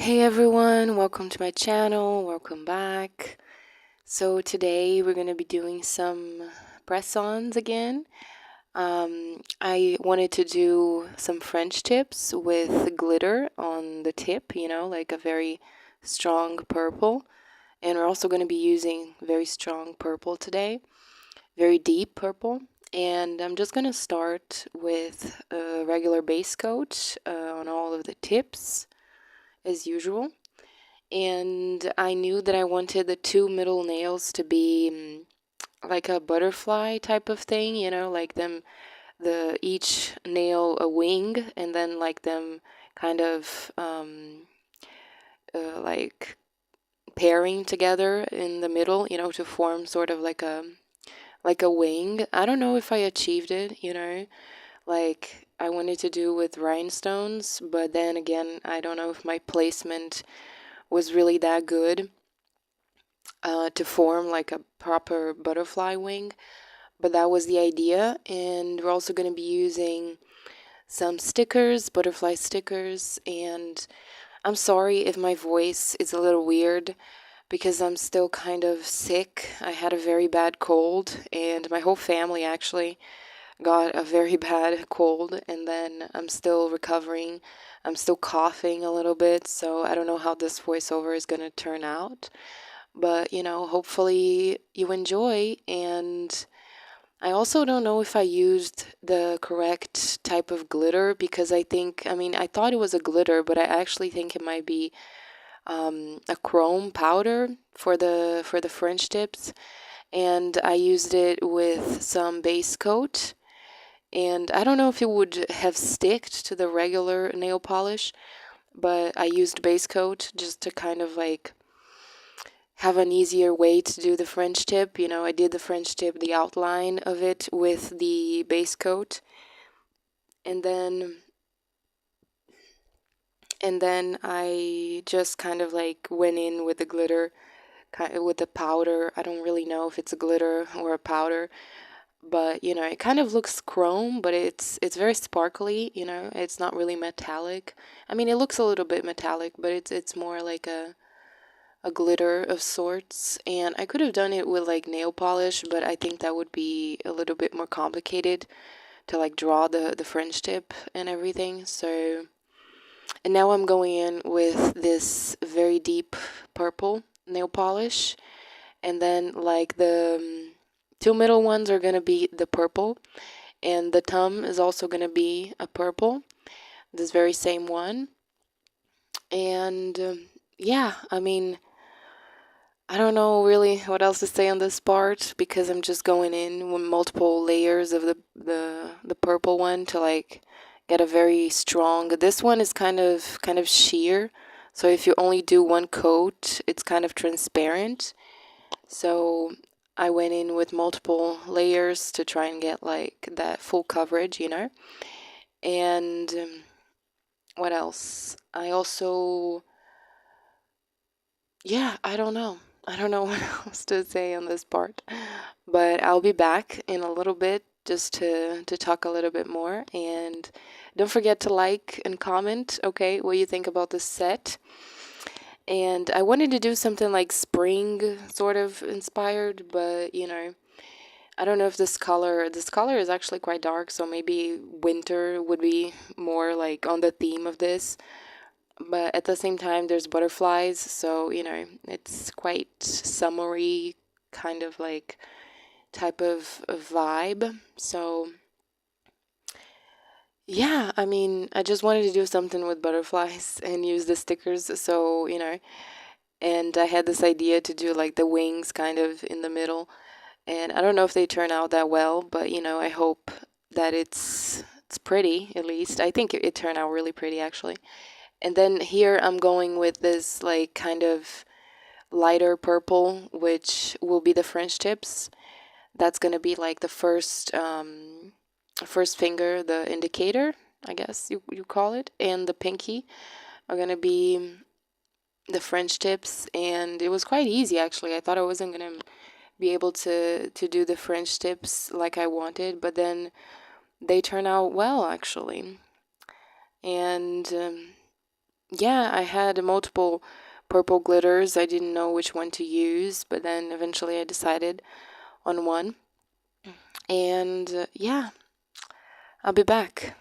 Hey everyone, welcome to my channel, welcome back. So today we're going to be doing some press-ons again. I wanted to do some French tips with glitter on the tip, like a very strong purple. And we're also going to be using very strong purple today, very deep purple. And I'm just going to start with a regular base coat on all of the tips as usual. And I knew that I wanted the two middle nails to be like a butterfly type of thing, like each nail a wing, and then like them kind of like pairing together in the middle, to form sort of like a wing. I don't know if I achieved it, like I wanted to do with rhinestones, but then again, I don't know if my placement was really that good to form like a proper butterfly wing, but that was the idea. And we're also going to be using some stickers, butterfly stickers. And I'm sorry if my voice is a little weird because I'm still kind of sick. I had a very bad cold, and my whole family actually got a very bad cold, and then I'm still recovering. I'm still coughing a little bit, so I don't know how this voiceover is going to turn out. But, hopefully you enjoy. And I also don't know if I used the correct type of glitter because I thought it was a glitter, but I actually think it might be a chrome powder for the French tips. And I used it with some base coat. And I don't know if it would have sticked to the regular nail polish, but I used base coat just to kind of like have an easier way to do the French tip. I did the French tip, the outline of it with the base coat, and then I just kind of like went in with the glitter, with the powder. I don't really know if it's a glitter or a powder, but it kind of looks chrome, but it's very sparkly. It's not really metallic. I mean, it looks a little bit metallic, but it's more like a glitter of sorts. And I could have done it with like nail polish, but I think that would be a little bit more complicated to like draw the French tip and everything. So, and now I'm going in with this very deep purple nail polish, and then like the two middle ones are gonna be the purple, and the thumb is also gonna be a purple, this very same one. And yeah, I mean, I don't know really what else to say on this part because I'm just going in with multiple layers of the purple one to like get a very strong. This one is kind of sheer, so if you only do one coat, it's kind of transparent. So I went in with multiple layers to try and get like that full coverage, And what else? I also, yeah, I don't know. I don't know what else to say on this part, but I'll be back in a little bit just to talk a little bit more. And don't forget to like and comment, okay, what you think about this set. And I wanted to do something like spring sort of inspired, but I don't know if this color is actually quite dark, so maybe winter would be more like on the theme of this. But at the same time, there's butterflies, so it's quite summery kind of like type of vibe. So yeah, I mean, I just wanted to do something with butterflies and use the stickers. So and I had this idea to do like the wings kind of in the middle, and I don't know if they turn out that well, but I hope that it's pretty. At least I think it turned out really pretty actually. And then here I'm going with this like kind of lighter purple, which will be the French tips. That's gonna be like the first finger, the indicator, I guess you call it, and the pinky are gonna be the French tips. And it was quite easy actually. I thought I wasn't gonna be able to do the French tips like I wanted, but then they turn out well actually. And yeah, I had multiple purple glitters. I didn't know which one to use, but then eventually I decided on one. And yeah, I'll be back.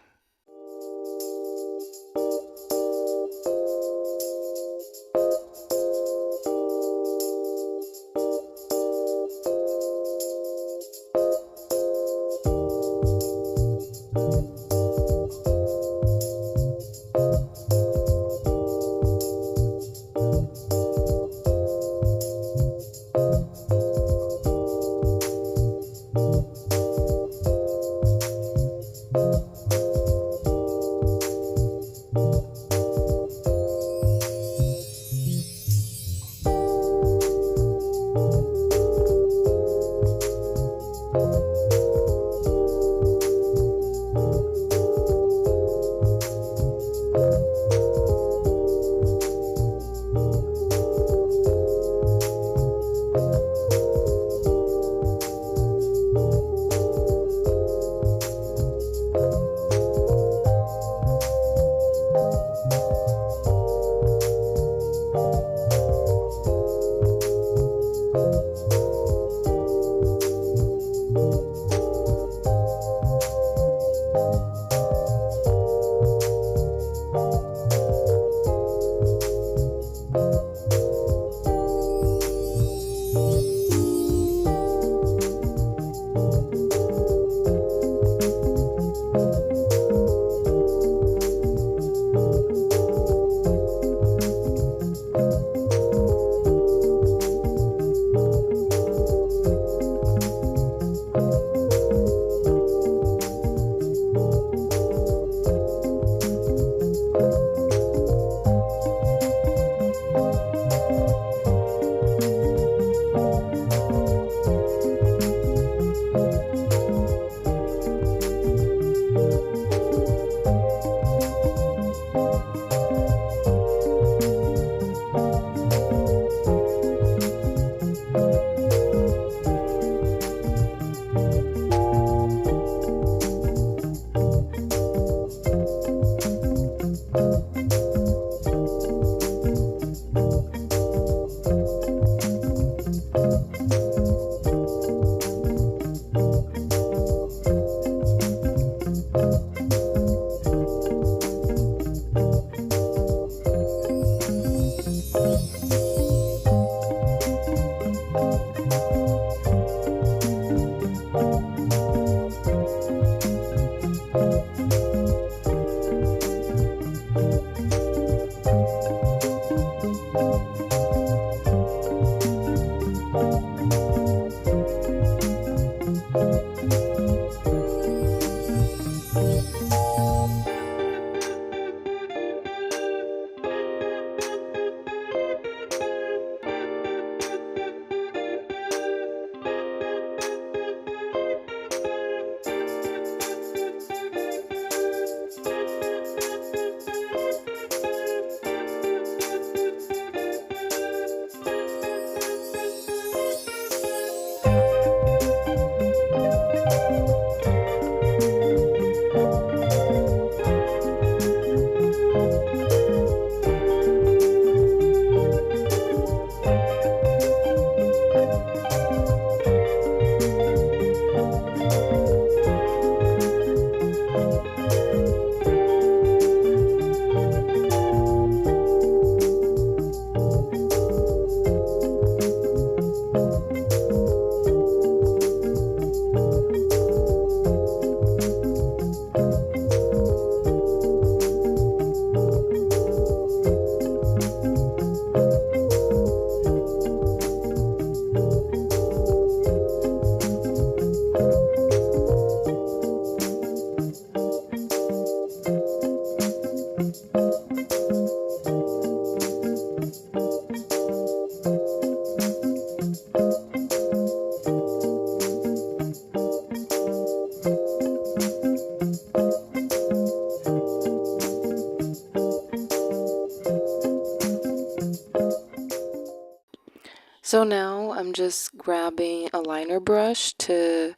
So now I'm just grabbing a liner brush to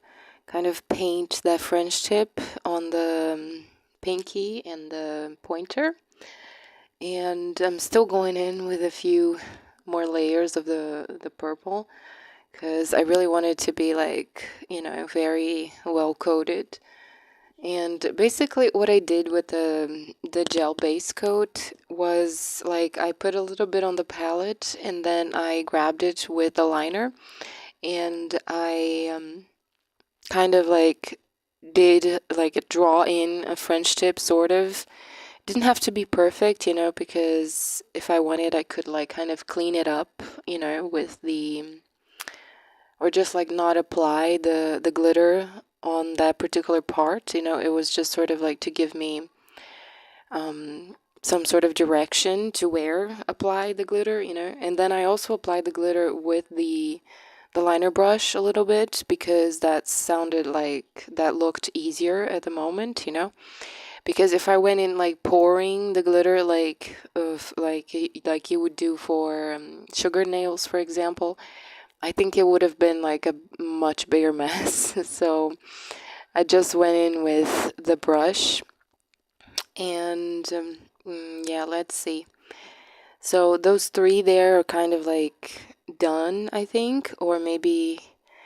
kind of paint that French tip on the pinky and the pointer. And I'm still going in with a few more layers of the purple because I really want it to be like, you know, very well coated. And basically what I did with the gel base coat was like I put a little bit on the palette and then I grabbed it with the liner and I kind of like did like a draw in a French tip sort of. Didn't have to be perfect, you know, because if I wanted I could like kind of clean it up, you know, with the or just like not apply the glitter on that particular part, you know. It was just sort of like to give me some sort of direction to where apply the glitter, you know. And then I also applied the glitter with the liner brush a little bit because that sounded like that looked easier at the moment, you know. Because if I went in like pouring the glitter like like you would do for sugar nails, for example, I think it would have been like a much bigger mess. So I just went in with the brush and yeah, let's see. So those three there are kind of like done, I think, or maybe,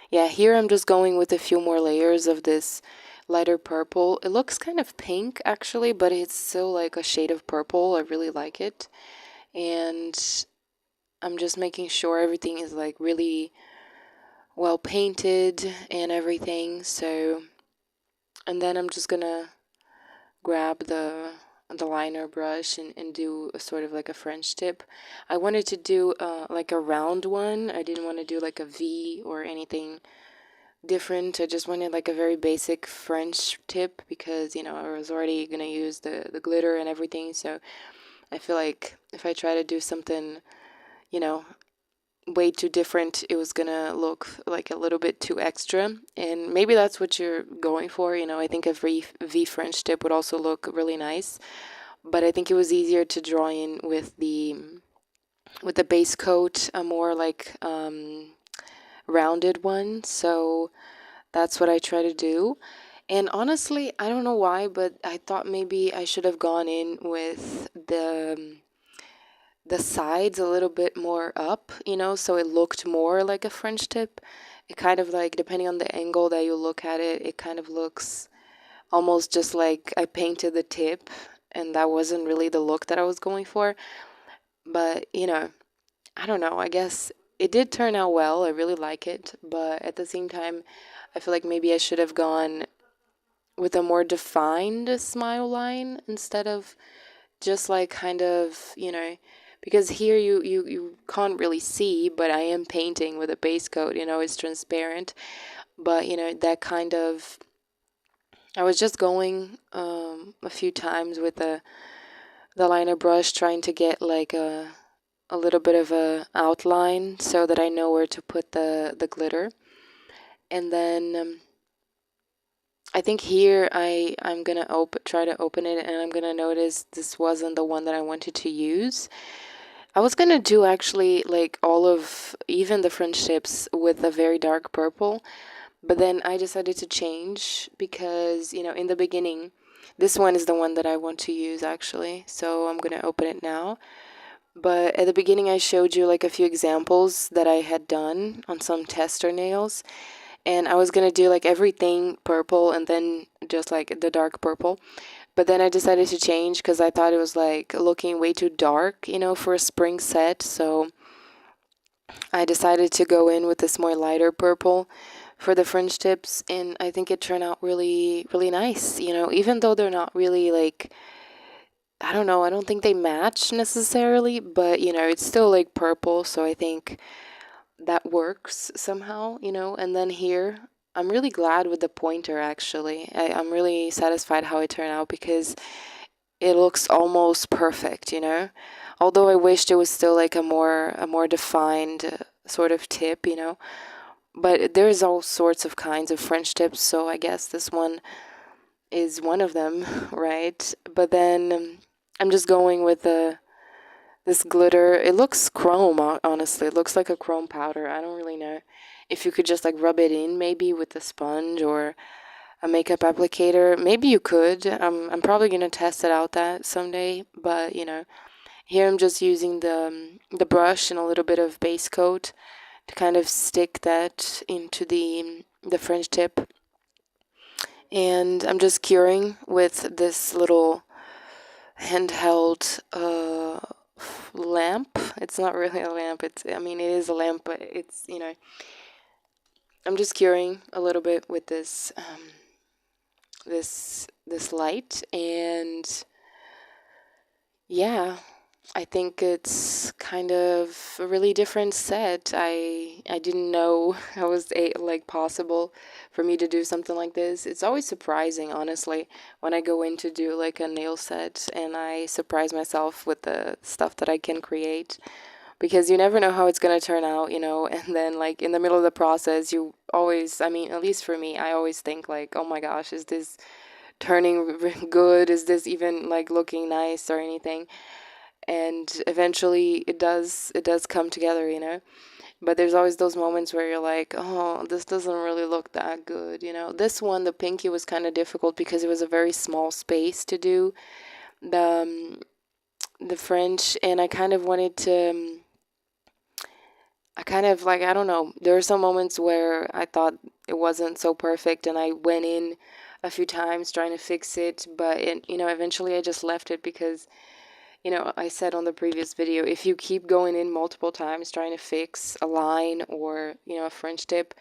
yeah, here I'm just going with a few more layers of this lighter purple. It looks kind of pink actually, but it's still like a shade of purple. I really like it. And I'm just making sure everything is like really well painted and everything. So, and then I'm just gonna grab the liner brush and do a sort of like a French tip. I wanted to do like a round one. I didn't want to do like a V or anything different. I just wanted like a very basic French tip because, you know, I was already gonna use the glitter and everything. So I feel like if I try to do something, you know, way too different, it was gonna look like a little bit too extra. And maybe that's what you're going for, you know. I think a V French tip would also look really nice, but I think it was easier to draw in with the base coat, a more like rounded one. So that's what I try to do. And honestly, I don't know why, but I thought maybe I should have gone in with the sides a little bit more up, you know, so it looked more like a French tip. It kind of like, depending on the angle that you look at it, it kind of looks almost just like I painted the tip, and that wasn't really the look that I was going for. But, you know, I don't know. I guess it did turn out well. I really like it. But at the same time, I feel like maybe I should have gone with a more defined smile line instead of just like kind of, you know, because here you can't really see, but I am painting with a base coat, you know, it's transparent. But, you know, that kind of, I was just going a few times with the liner brush trying to get like a little bit of a outline so that I know where to put the glitter. And then I think here I'm gonna try to open it, and I'm gonna notice this wasn't the one that I wanted to use. I was gonna do actually like all of even the French tips with a very dark purple, but then I decided to change because, you know, in the beginning, this one is the one that I want to use actually. So I'm gonna open it now. But at the beginning, I showed you like a few examples that I had done on some tester nails, and I was gonna do like everything purple and then just like the dark purple. But then I decided to change because I thought it was like looking way too dark, you know, for a spring set. So I decided to go in with this more lighter purple for the French tips, and I think it turned out really, really nice, you know, even though they're not really like, I don't know, I don't think they match necessarily, but you know, it's still like purple, so I think that works somehow, you know. And then here, I'm really glad with the pointer actually. I'm really satisfied how it turned out because it looks almost perfect, you know. Although I wished it was still like a more defined sort of tip, you know. But there's all sorts of kinds of French tips, so I guess this one is one of them, right? But then I'm just going with this glitter. It looks chrome, honestly. It looks like a chrome powder. I don't really know if you could just like rub it in maybe with a sponge or a makeup applicator. Maybe you could. I'm probably gonna test it out that someday, but you know, Here I'm just using the brush and a little bit of base coat to kind of stick that into the French tip. And I'm just curing with this little handheld lamp. It's not really a lamp. I mean, it is a lamp, but it's, you know, I'm just curing a little bit with this this light, and yeah, I think it's kind of a really different set. I didn't know it was like possible for me to do something like this. It's always surprising, honestly, when I go in to do like a nail set and I surprise myself with the stuff that I can create, because you never know how it's gonna turn out, you know. And then like in the middle of the process, you always, I mean, at least for me, I always think like, oh my gosh, is this turning good? Is this even like looking nice or anything? And eventually it does come together, you know. But there's always those moments where you're like, oh, this doesn't really look that good, you know. This one, the pinky, was kind of difficult because it was a very small space to do the French, and I kind of wanted to I kind of like, I don't know, there were some moments where I thought it wasn't so perfect, and I went in a few times trying to fix it, but you know, eventually I just left it because, you know, I said on the previous video, if you keep going in multiple times trying to fix a line or, you know, a French tip,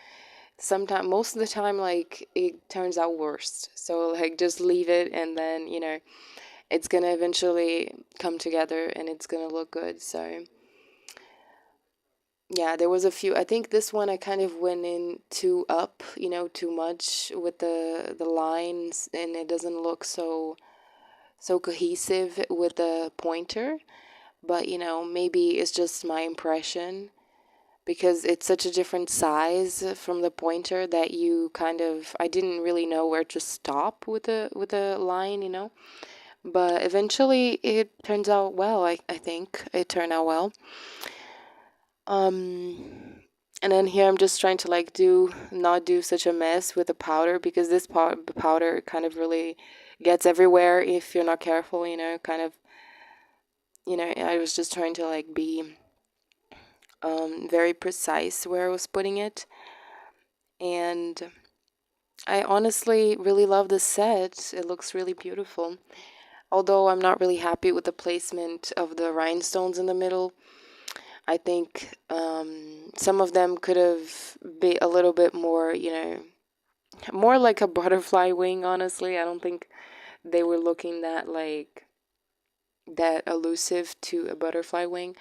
most of the time, like, it turns out worse. So like, just leave it, and then, you know, it's gonna eventually come together and it's gonna look good. So yeah, there was a few. I think this one I kind of went in too up, you know, too much with the lines, and it doesn't look so cohesive with the pointer. But you know, maybe it's just my impression, because it's such a different size from the pointer that you kind of, I didn't really know where to stop with the line, you know. But eventually it turns out well. I think it turned out well. And then here I'm just trying to like not do such a mess with the powder, because this powder kind of really gets everywhere if you're not careful, you know, kind of, you know, I was just trying to like be very precise where I was putting it. And I honestly really love this set. It looks really beautiful. Although I'm not really happy with the placement of the rhinestones in the middle. I think some of them could have been a little bit more, you know, more like a butterfly wing, honestly. I don't think they were looking that like that elusive to a butterfly wing.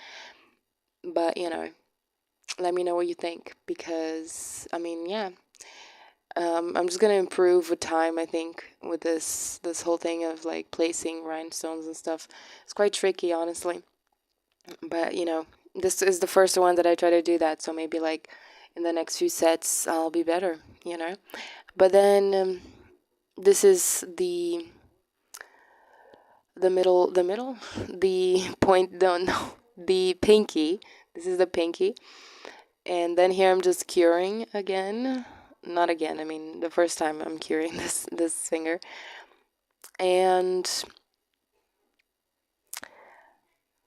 But, you know, let me know what you think, because, I mean, yeah. I'm just gonna improve with time, I think, with this whole thing of like placing rhinestones and stuff. It's quite tricky, honestly. But, you know, this is the first one that I try to do that, so maybe like in the next few sets I'll be better, you know. But then this is the middle, the point, no, the pinky. This is the pinky. And then here I'm just curing again. Not again, I mean the first time I'm curing this finger. And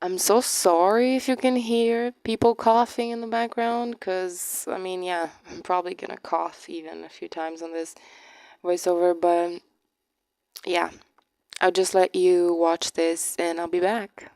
I'm so sorry if you can hear people coughing in the background, because, I mean, yeah, I'm probably gonna cough even a few times on this voiceover, but yeah, I'll just let you watch this and I'll be back.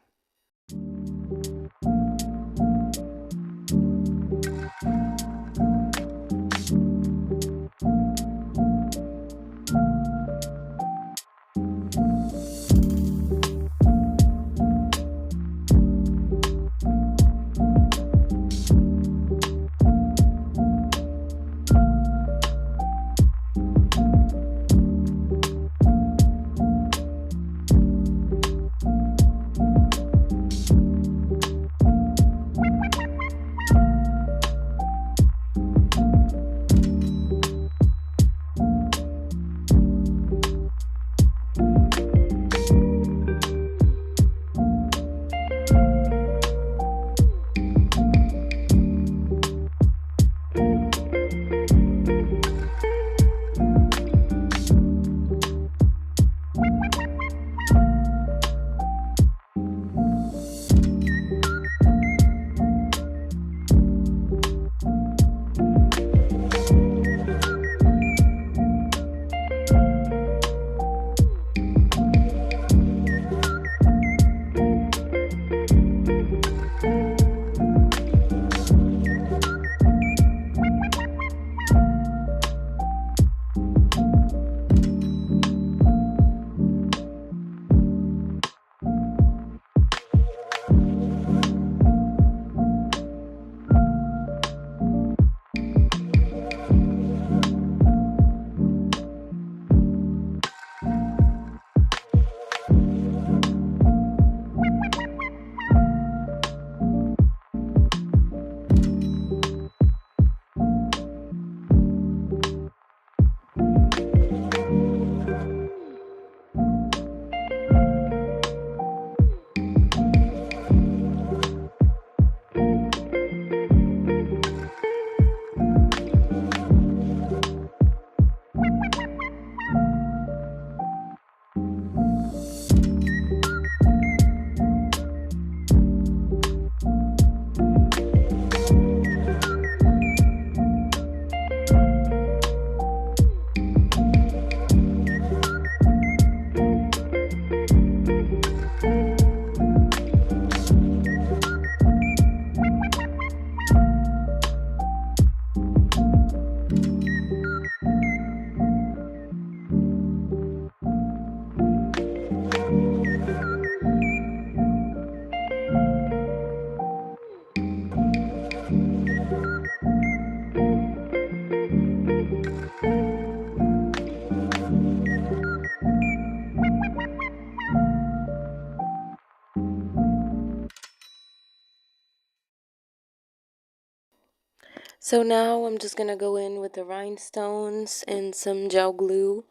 So now I'm just gonna go in with the rhinestones and some gel glue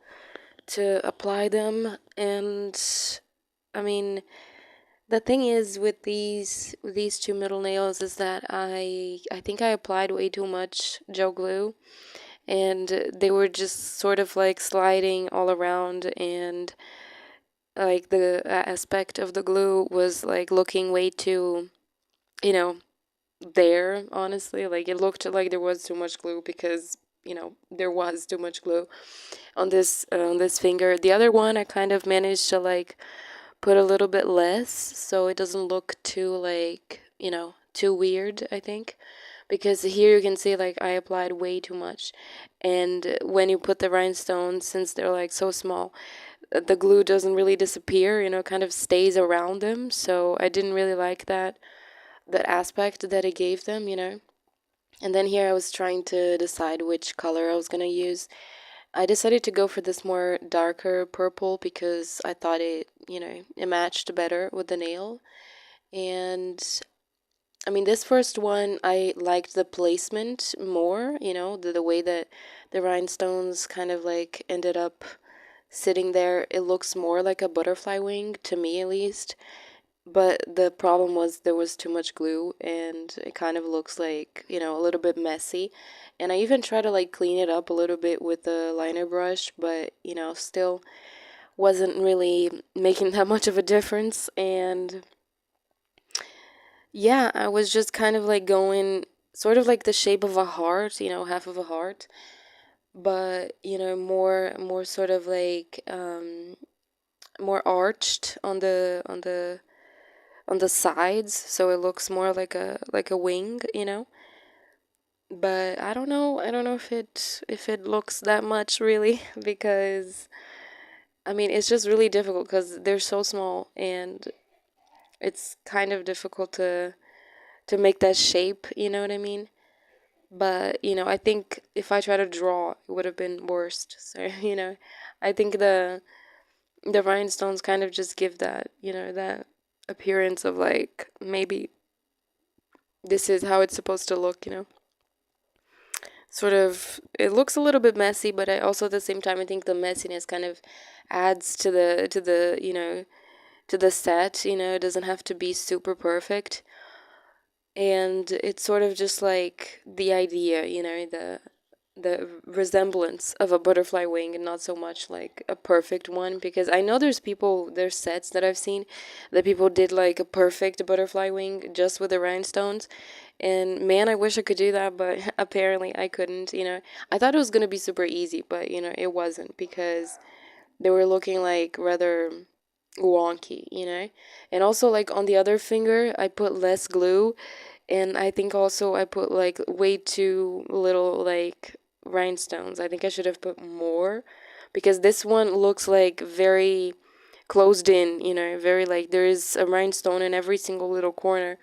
to apply them. And I mean, the thing is with these two middle nails is that I think I applied way too much gel glue, and they were just sort of like sliding all around, and like the aspect of the glue was like looking way too, you know, there, honestly. Like it looked like there was too much glue because, there was too much glue on this finger. The other one I kind of managed to like put a little bit less so it doesn't look too like, too weird, I think. Because here you can see like I applied way too much. And when you put the rhinestones, since they're like so small, the glue doesn't really disappear, kind of stays around them. So I didn't really like that aspect that it gave them. And then here I was trying to decide which color I was gonna use. I decided to go for this more darker purple because I thought it matched better with the nail. And I mean, this first one, I liked the placement more, the way that the rhinestones kind of like ended up sitting there. It looks more like a butterfly wing, to me at least. But the problem was there was too much glue and it kind of looks like, a little bit messy. And I even tried to like clean it up a little bit with the liner brush, but, still wasn't really making that much of a difference. And yeah, I was just kind of like going sort of like the shape of a heart, half of a heart, but, more sort of like more arched on the sides, so it looks more like a wing, But I don't know if it looks that much really because I mean it's just really difficult because they're so small and it's kind of difficult to make that shape, you know what I mean? But I think if I try to draw, it would have been worst. So I think the rhinestones kind of just give that that appearance of like maybe this is how it's supposed to look. Sort of it looks a little bit messy, but I also at the same time I think the messiness kind of adds to the to the set. It doesn't have to be super perfect, and it's sort of just like the idea, the resemblance of a butterfly wing and not so much like a perfect one, because I know there's sets that I've seen that people did like a perfect butterfly wing just with the rhinestones, and man, I wish I could do that, but apparently I couldn't. I thought it was going to be super easy, but it wasn't because they were looking like rather wonky. And also like on the other finger I put less glue, and I think also I put like way too little like rhinestones. I think I should have put more because this one looks like very closed in, very like there is a rhinestone in every single little corner,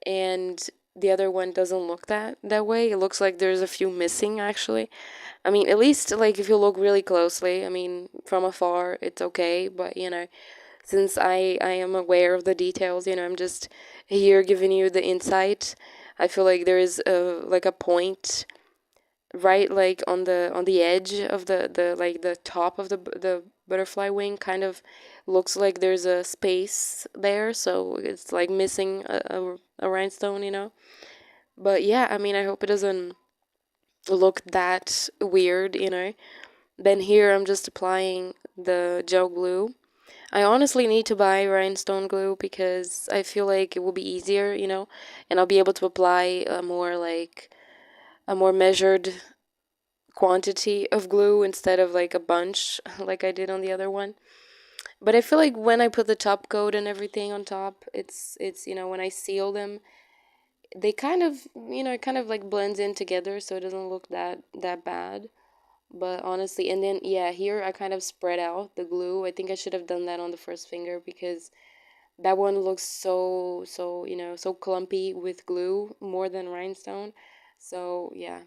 and the other one doesn't look that way. It looks like there's a few missing actually. I mean, at least like if you look really closely, I mean, from afar it's okay, but since I am aware of the details, I'm just here giving you the insight. I feel like there is a like a point right like on the edge of the like the top of the butterfly wing kind of looks like there's a space there, so it's like missing a rhinestone. But yeah, I mean, I hope it doesn't look that weird. Then here I'm just applying the gel glue. I honestly need to buy rhinestone glue because I feel like it will be easier, and I'll be able to apply a more measured quantity of glue instead of like a bunch like I did on the other one. But I feel like when I put the top coat and everything on top, it's when I seal them, they kind of it kind of like blends in together, so it doesn't look that bad. But honestly, and then yeah, here I kind of spread out the glue. I think I should have done that on the first finger because that one looks so so clumpy with glue more than rhinestone. So yeah,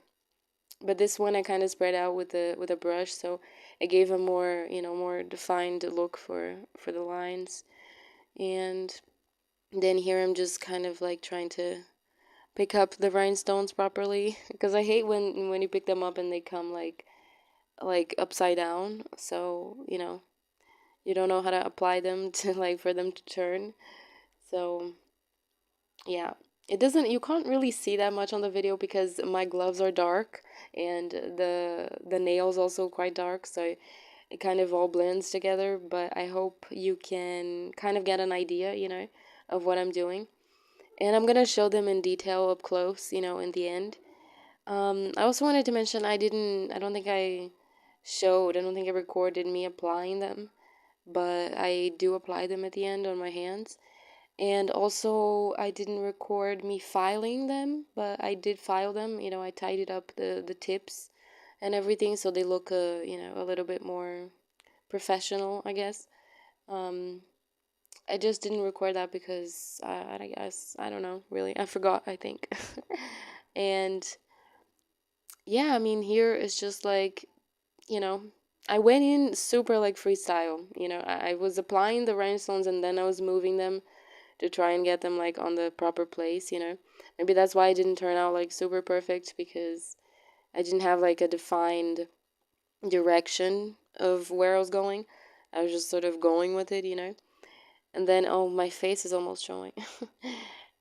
but this one I kind of spread out with a brush, so it gave a more more defined look for the lines. And then here I'm just kind of like trying to pick up the rhinestones properly, because I hate when you pick them up and they come like upside down. So, you know, you don't know how to apply them to like for them to turn. So, yeah. It doesn't you can't really see that much on the video because my gloves are dark and the nails also quite dark, so it kind of all blends together, but I hope you can kind of get an idea, you know, of what I'm doing. And I'm gonna show them in detail up close, you know, in the end. I also wanted to mention I don't think I don't think I recorded me applying them, but I do apply them at the end on my hands. And also, I didn't record me filing them, but I did file them. You know, I tidied up the tips and everything so they look, you know, a little bit more professional, I guess. Um, I just didn't record that because I guess, I don't know, really. I forgot, I think. And yeah, I mean, here it's just like, you know, I went in super like freestyle. You know, I was applying the rhinestones and then I was moving them to try and get them like on the proper place, you know. Maybe that's why it didn't turn out like super perfect, because I didn't have like a defined direction of where I was going. I was just sort of going with it, you know. And then, oh, my face is almost showing.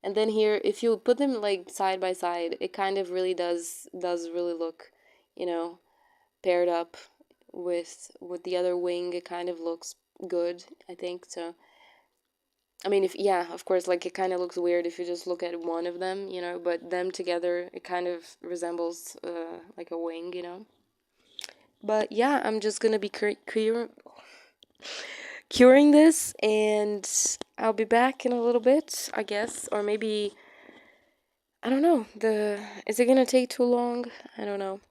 And then here, if you put them like side by side, it kind of really does really look, you know, paired up with the other wing. It kind of looks good, I think. So I mean, if yeah, of course, like it kind of looks weird if you just look at one of them, you know, but them together, it kind of resembles like a wing, you know. But yeah, I'm just gonna be curing this, and I'll be back in a little bit, I guess, or maybe I don't know. Is it gonna take too long? I don't know.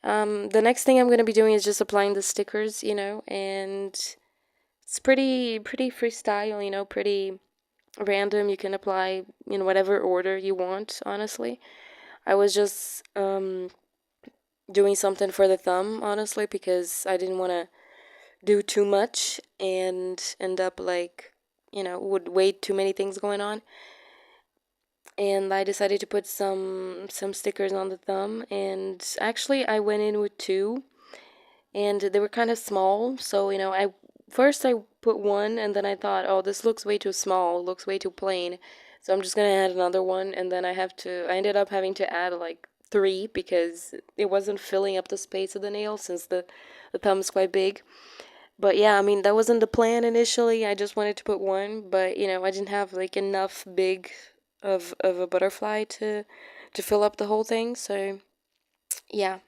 The next thing I'm gonna be doing is just applying the stickers, you know, and it's pretty freestyle, you know, pretty random. You can apply in whatever order you want, honestly. I was just doing something for the thumb, honestly, because I didn't want to do too much and end up like, you know, with way too many things going on. And I decided to put some stickers on the thumb, and actually I went in with two, and they were kind of small. So, you know, I put one, and then I thought, oh, this looks way too small, looks way too plain. So I'm just gonna add another one, and then I ended up having to add like three because it wasn't filling up the space of the nail since the thumb's quite big. But yeah, I mean, that wasn't the plan initially. I just wanted to put one, but you know, I didn't have like enough big of a butterfly to fill up the whole thing. So yeah,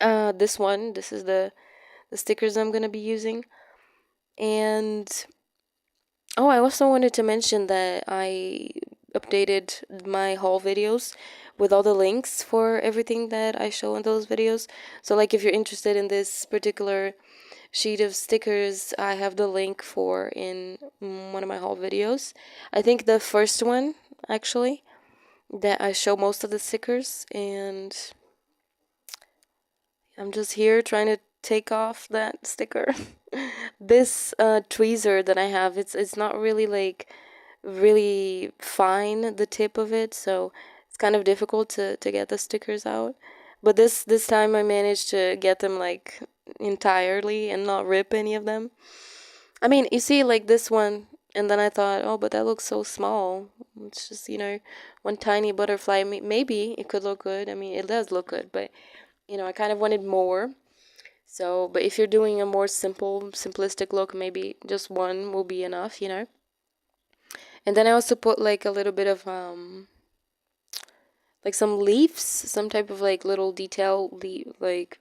this is the stickers I'm gonna be using. And oh, I also wanted to mention that I updated my haul videos with all the links for everything that I show in those videos. So like if you're interested in this particular sheet of stickers, I have the link for in one of my haul videos. I think the first one actually, that I show most of the stickers, and I'm just here trying to take off that sticker. This tweezer that I have, it's not really like really fine, the tip of it, so it's kind of difficult to get the stickers out. But this time I managed to get them like entirely and not rip any of them. I mean, you see like this one, and then I thought, oh, but that looks so small. It's just, you know, one tiny butterfly. Maybe it could look good. I mean, it does look good, but you know, I kind of wanted more. So, but if you're doing a more simplistic look, maybe just one will be enough, you know. And then I also put like a little bit of like some leaves, some type of like little like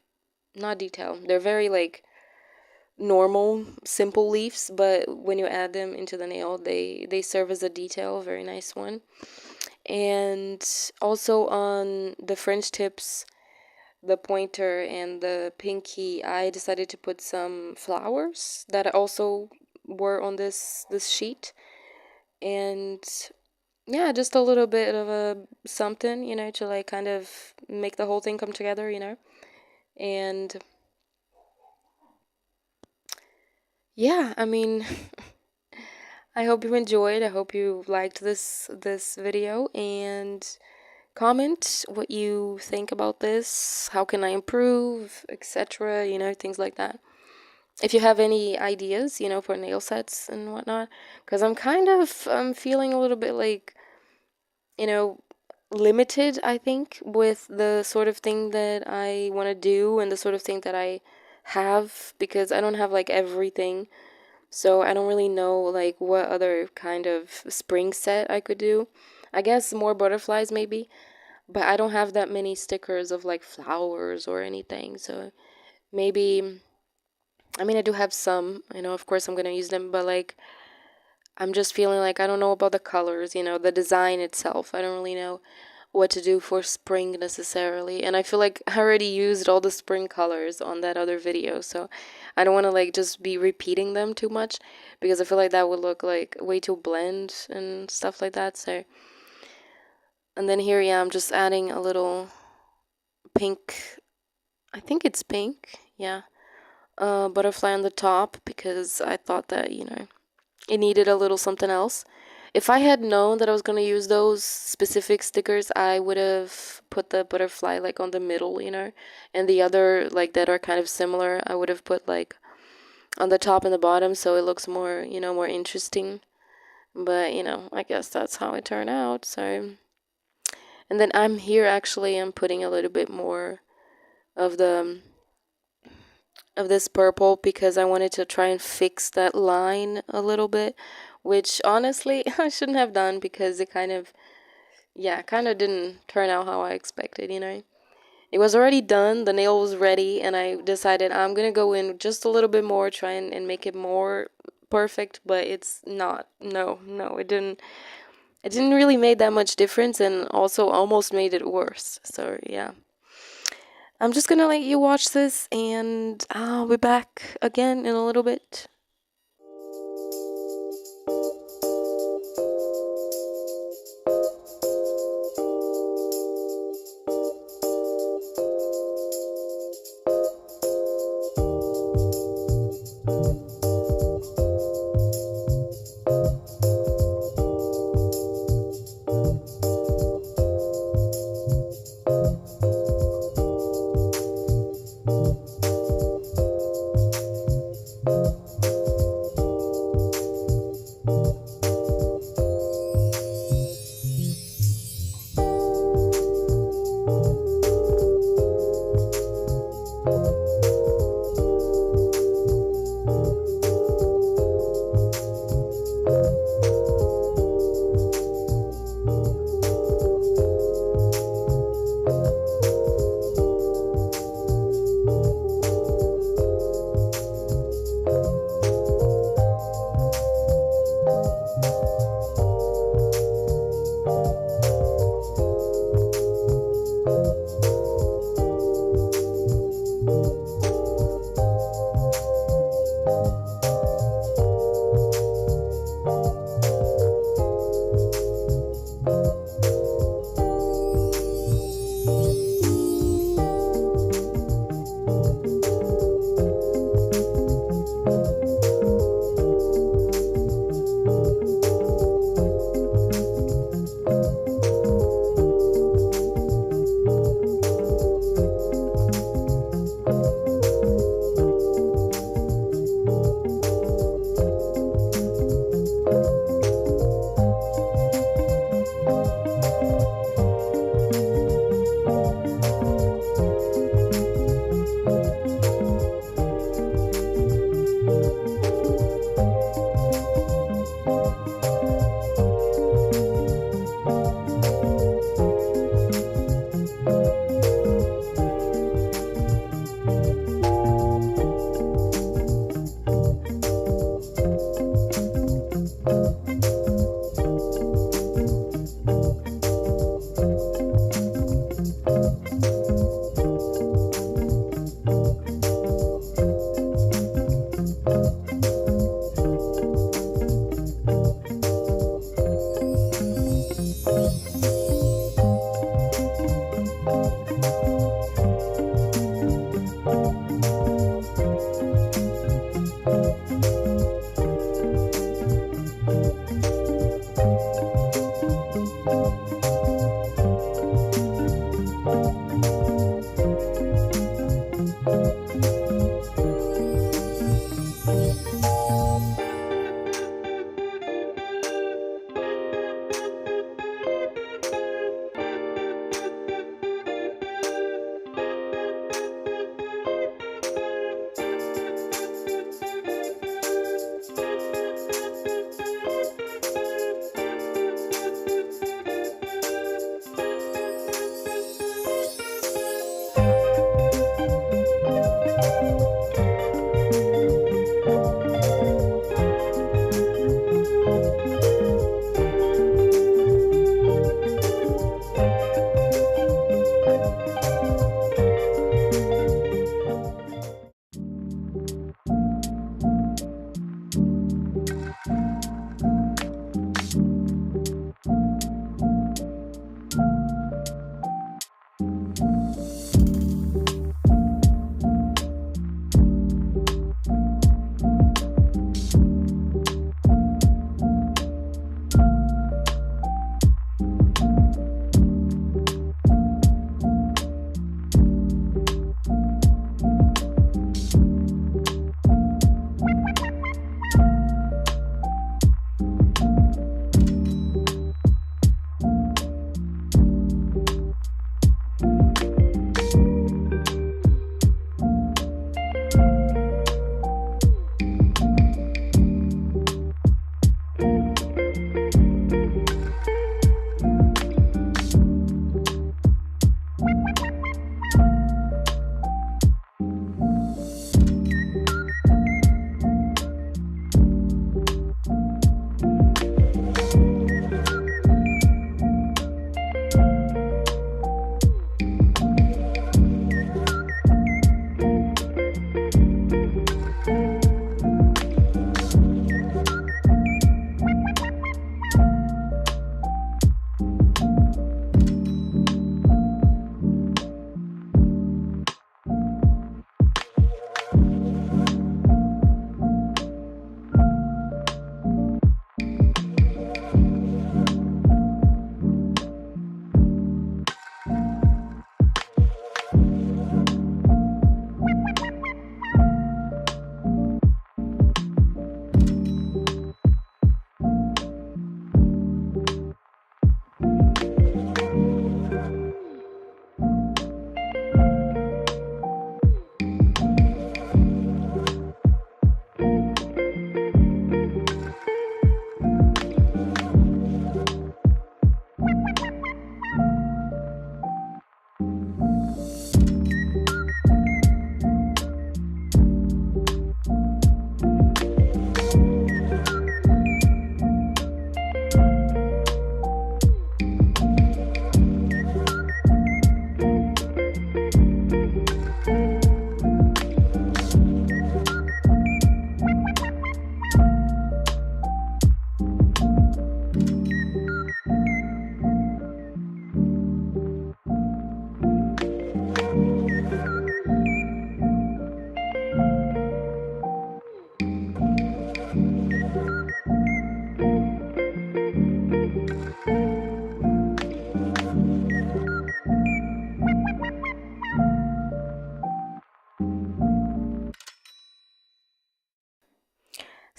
not detail. They're very like normal, simple leaves, but when you add them into the nail, they serve as a detail, a very nice one. And also on the French tips, the pointer and the pinky, I decided to put some flowers that also were on this sheet. And yeah, just a little bit of a something, you know, to like kind of make the whole thing come together, you know. And yeah, I mean, I hope you enjoyed. I hope you liked this video, and comment what you think about this. How can I improve, etc. You know, things like that. If you have any ideas, you know, for nail sets and whatnot, because I'm kind of feeling a little bit like, you know, limited, I think, with the sort of thing that I want to do and the sort of thing that I have, because I don't have like everything. So I don't really know like what other kind of spring set I could do. I guess more butterflies maybe, but I don't have that many stickers of like flowers or anything. So maybe, I mean, I do have some, you know, of course I'm going to use them, but like I'm just feeling like I don't know about the colors, you know, the design itself. I don't really know what to do for spring necessarily. And I feel like I already used all the spring colors on that other video, so I don't want to like just be repeating them too much, because I feel like that would look like way too blend and stuff like that. So, and then here, yeah, I'm just adding a little pink, I think it's pink, yeah, butterfly on the top, because I thought that, you know, it needed a little something else. If I had known that I was going to use those specific stickers, I would have put the butterfly like on the middle, you know, and the other like that are kind of similar, I would have put like on the top and the bottom, so it looks more, you know, more interesting. But, you know, I guess that's how it turned out. So, and then I'm here actually, I'm putting a little bit more of the of this purple, because I wanted to try and fix that line a little bit, which honestly I shouldn't have done, because it kind of, yeah, kind of didn't turn out how I expected, you know. It was already done, the nail was ready, and I decided I'm gonna go in just a little bit more, try and make it more perfect, but it's not. No, no, it didn't really make that much difference, and also almost made it worse. So yeah. I'm just gonna let you watch this, and I'll be back again in a little bit.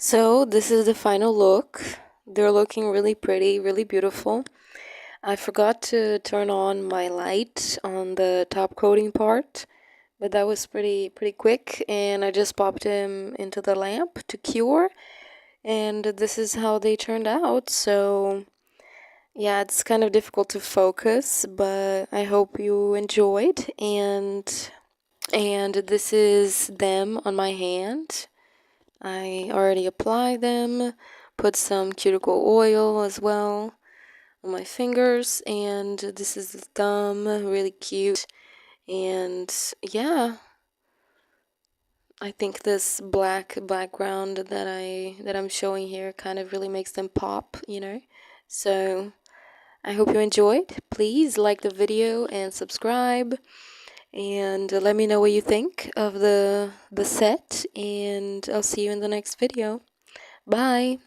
So this is the final look. They're looking really pretty, really beautiful. I forgot to turn on my light on the top coating part, but that was pretty quick, and I just popped him into the lamp to cure, and this is how they turned out. So yeah, it's kind of difficult to focus, but I hope you enjoyed. And this is them on my hand. I already applied them, put some cuticle oil as well on my fingers, and this is the thumb, really cute. And yeah, I think this black background that I'm showing here kind of really makes them pop, you know. So I hope you enjoyed. Please like the video and subscribe, and let me know what you think of the set, and I'll see you in the next video. Bye.